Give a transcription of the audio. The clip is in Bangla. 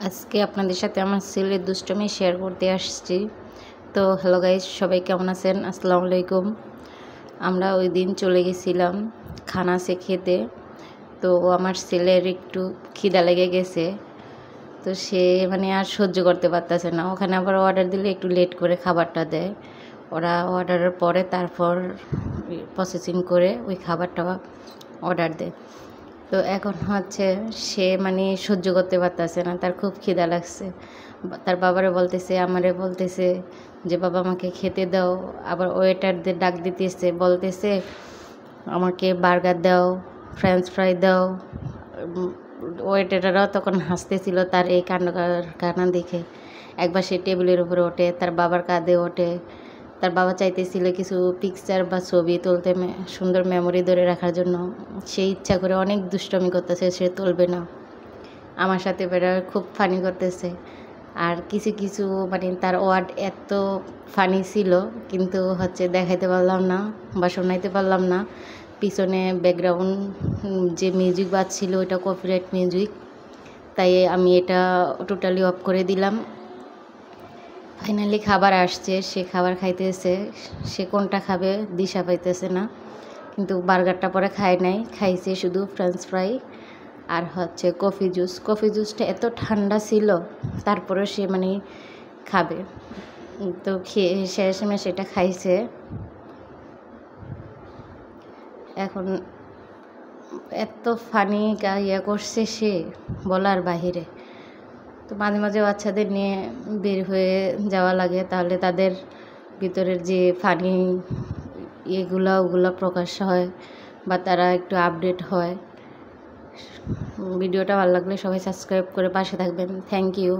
আজকে আপনাদের সাথে আমার ছেলের দুষ্টুমি শেয়ার করতে আসছি। তো হ্যালো গাইস, সবাই কেমন আছেন? আসসালামু আলাইকুম। আমরা ওই দিন চলে গেছিলাম খানাসে খেতে। তো আমার ছেলের একটু খিদা লেগে গেছে। তো সে আর সহ্য করতে পারতেছে না। ওখানে আবার অর্ডার দিলে একটু লেট করে খাবারটা দেয়। ওরা অর্ডারের পরে তারপর প্রসেসিং করে ওই খাবারটা অর্ডার দেয়। তো এখন সে সহ্য করতে পারতেছে না, তার খুব খিদা লাগছে। তার বাবারে বলতেছে, আমারে বলতেছে যে বাবা আমাকে খেতে দাও। আবার ওয়েটারদের ডাক দিতেছে, বলতেছে আমাকে বার্গার দাও, ফ্রেঞ্চ ফ্রাই দাও। ওয়েটাররাও তখন হাসতেছিল তার এই কান্না দেখে। একবার সে টেবিলের উপরে ওঠে, তার বাবার কাঁধে ওঠে। তার বাবা চাইতেছিল কিছু পিকচার বা ছবি তুলতে, সুন্দর মেমোরি ধরে রাখার জন্য। সে ইচ্ছা করে অনেক দুষ্টমি করতেছে, সে তুলবে না। আমার সাথে বেড়া খুব ফানি করতেছে। আর কিছু কিছু তার ওয়ার্ড এত ফানি ছিল, কিন্তু দেখাইতে পারলাম না বা শোনাইতে পারলাম না। পিছনে ব্যাকগ্রাউন্ড যে মিউজিক বাজছিল ওইটা কপিরাইট মিউজিক, তাই আমি এটা টোটালি অফ করে দিলাম। ফাইনালি খাবার আসছে, সে খাবার খাইতেছে। সে কোনটা খাবে দিশা পাইতেছে না, কিন্তু বার্গারটা পরে খায় নাই, খাইছে শুধু ফ্রেঞ্চ ফ্রাই আর কফি জুস। কফি জুসটা এত ঠান্ডা ছিল, তারপরে সে খাবে। তো খেয়ে শেষমেশ সেটা খাইছে। এখন এত ফানি করছে সে, বলার বাহিরে। তো মাঝে মাঝে বাচ্চাদের নিয়ে বের হয়ে যাওয়া লাগে, তাহলে তাদের ভিতরের যে ফানি ওগুলো প্রকাশ হয় বা তারা একটু আপডেট হয়। ভিডিওটা ভালো লাগলে সবাই সাবস্ক্রাইব করে পাশে থাকবেন। Thank you.